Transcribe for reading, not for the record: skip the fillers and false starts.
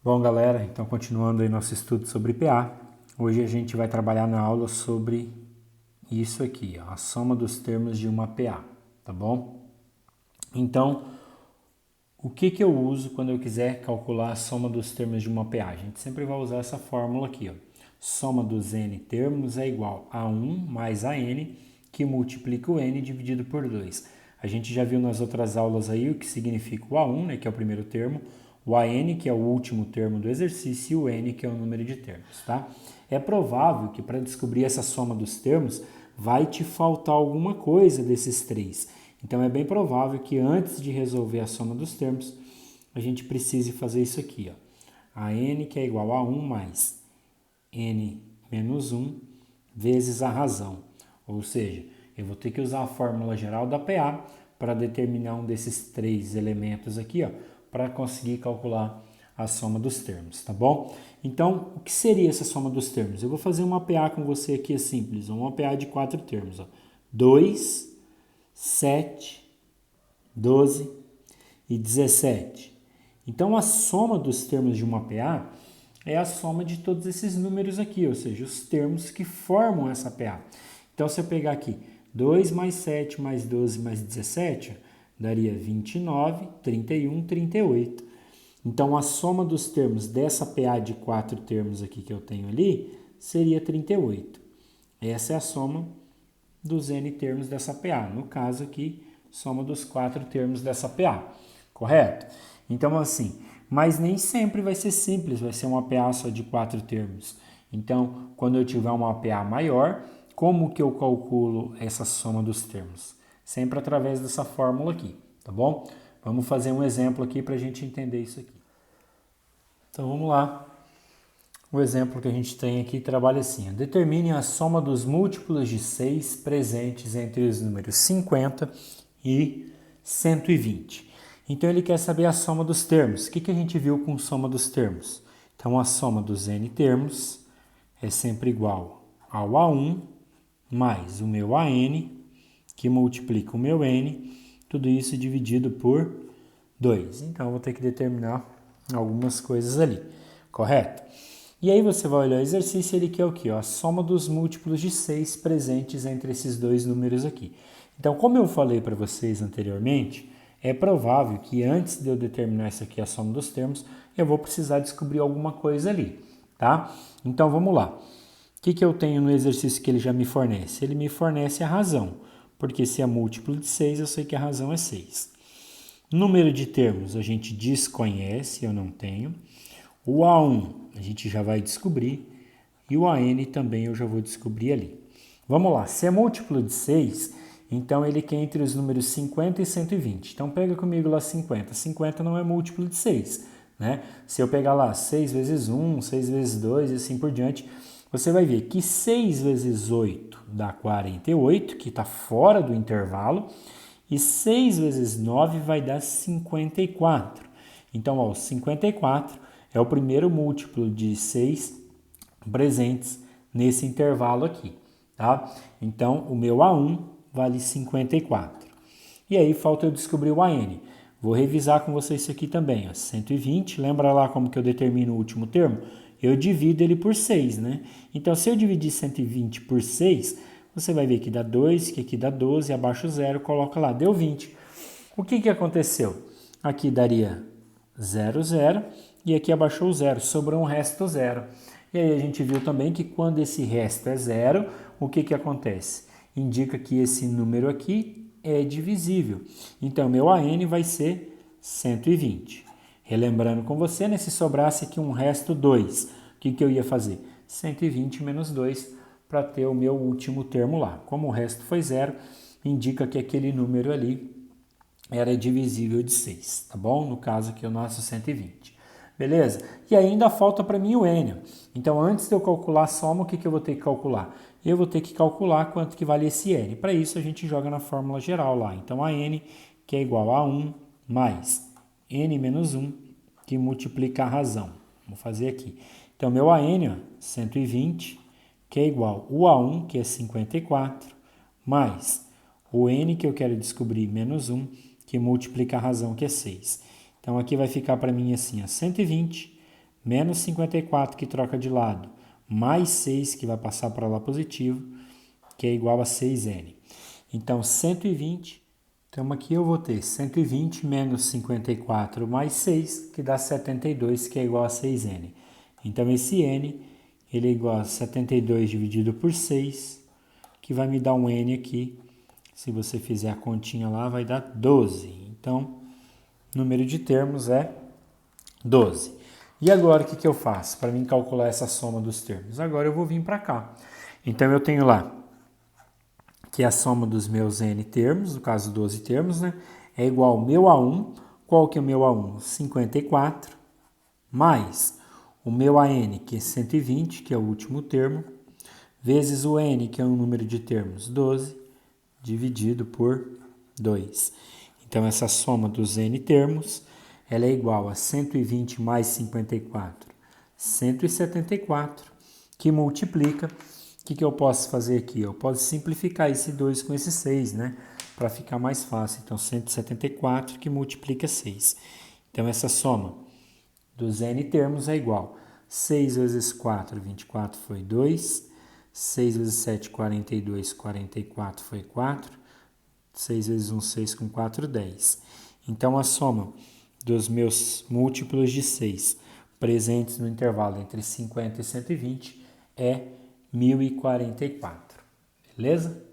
Bom, galera, então continuando aí nosso estudo sobre PA, hoje a gente vai trabalhar na aula sobre isso aqui, ó, a soma dos termos de uma PA, tá bom? Então, o que eu uso quando eu quiser calcular a soma dos termos de uma PA? A gente sempre vai usar essa fórmula aqui, ó. Soma dos n termos é igual a 1 mais a n, que multiplica o n dividido por 2. A gente já viu nas outras aulas aí o que significa o A1, né, que é o primeiro termo, o AN, que é o último termo do exercício, e o N, que é o número de termos, tá? É provável que para descobrir essa soma dos termos vai te faltar alguma coisa desses três. Então é bem provável que antes de resolver a soma dos termos, a gente precise fazer isso aqui, ó. A N, que é igual a 1 mais N menos 1 vezes a razão. Ou seja, eu vou ter que usar a fórmula geral da PA para determinar um desses três elementos aqui, ó, para conseguir calcular a soma dos termos, tá bom? Então, o que seria essa soma dos termos? Eu vou fazer uma PA com você aqui, é simples, uma PA de 4 termos, ó. 2, 7, 12 e 17. Então, a soma dos termos de uma PA é a soma de todos esses números aqui, ou seja, os termos que formam essa PA. Então, se eu pegar aqui 2 mais 7 mais 12 mais 17, daria 29, 31, 38. Então, a soma dos termos dessa PA de 4 termos aqui que eu tenho ali seria 38. Essa é a soma dos n termos dessa PA. No caso aqui, soma dos 4 termos dessa PA. Correto? Então, assim, mas nem sempre vai ser simples, vai ser uma PA só de 4 termos. Então, quando eu tiver uma PA maior, como que eu calculo essa soma dos termos? Sempre através dessa fórmula aqui, tá bom? Vamos fazer um exemplo aqui para a gente entender isso aqui. Então, vamos lá. O exemplo que a gente tem aqui trabalha assim: determine a soma dos múltiplos de 6 presentes entre os números 50 e 120. Então ele quer saber a soma dos termos. O que a gente viu com soma dos termos? Então a soma dos n termos é sempre igual ao A1 mais o meu AN, que multiplica o meu n, tudo isso dividido por 2. Então eu vou ter que determinar algumas coisas ali, correto? E aí você vai olhar o exercício, ele quer o quê? A soma dos múltiplos de 6 presentes entre esses dois números aqui. Então, como eu falei para vocês anteriormente, é provável que antes de eu determinar isso aqui, a soma dos termos, eu vou precisar descobrir alguma coisa ali, tá? Então, vamos lá. O que eu tenho no exercício que ele já me fornece? Ele me fornece a razão, porque se é múltiplo de 6, eu sei que a razão é 6. Número de termos a gente desconhece, eu não tenho. O A1 a gente já vai descobrir e o AN também eu já vou descobrir ali. Vamos lá, se é múltiplo de 6, então ele quer entre os números 50 e 120. Então pega comigo lá 50. 50 não é múltiplo de 6, né? Se eu pegar lá 6 vezes 1, 6 vezes 2 e assim por diante, você vai ver que 6 vezes 8 dá 48, que está fora do intervalo, e 6 vezes 9 vai dar 54. Então, ó, 54 é o primeiro múltiplo de 6 presentes nesse intervalo aqui, tá? Então, o meu A1 vale 54. E aí, falta eu descobrir o AN. Vou revisar com vocês isso aqui também, ó. 120, lembra lá como que eu determino o último termo? Eu divido ele por 6, né? Então, se eu dividir 120 por 6, você vai ver que dá 2, que aqui dá 12, abaixo 0, coloca lá, deu 20. O que aconteceu? Aqui daria 0, 0, e aqui abaixou o 0, sobrou um resto 0. E aí a gente viu também que quando esse resto é 0, o que acontece? Indica que esse número aqui é divisível. Então, meu AN vai ser 120. Relembrando com você, né, se sobrasse aqui um resto 2, o que eu ia fazer? 120 menos 2 para ter o meu último termo lá. Como o resto foi 0, indica que aquele número ali era divisível de 6, tá bom? No caso aqui, o nosso 120. Beleza? E ainda falta para mim o N. Então, antes de eu calcular a soma, o que eu vou ter que calcular? Eu vou ter que calcular quanto que vale esse N. Para isso, a gente joga na fórmula geral lá. Então, a N, que é igual a 1, mais N menos 1, que multiplica a razão. Vou fazer aqui. Então, meu AN, ó, 120, que é igual o A1, que é 54, mais o N, que eu quero descobrir, menos 1, que multiplica a razão, que é 6. Então, aqui vai ficar para mim assim, ó, 120 menos 54 que troca de lado, mais 6 que vai passar para lá positivo, que é igual a 6n. Então, 120, então aqui eu vou ter 120 menos 54 mais 6, que dá 72, que é igual a 6n. Então, esse n, ele é igual a 72 dividido por 6, que vai me dar um n aqui. Se você fizer a continha lá, vai dar 12. Então, o número de termos é 12. E agora o que eu faço para mim calcular essa soma dos termos? Agora eu vou vir para cá. Então eu tenho lá que a soma dos meus n termos, no caso 12 termos, né, é igual ao meu A1. Qual que é o meu A1? 54, mais o meu AN, que é 120, que é o último termo, vezes o n, que é um número de termos, 12, dividido por 2. Então, essa soma dos n termos, ela é igual a 120 mais 54, 174, que multiplica. O que eu posso fazer aqui? Eu posso simplificar esse 2 com esse 6, né? Para ficar mais fácil. Então, 174 que multiplica 6. Então, essa soma dos n termos é igual a 6 vezes 4, 24 foi 2. 6 vezes 7, 42, 44 foi 4. 6 vezes 1, 6 com 4, 10. Então, a soma dos meus múltiplos de 6 presentes no intervalo entre 50 e 120 é 1044. Beleza?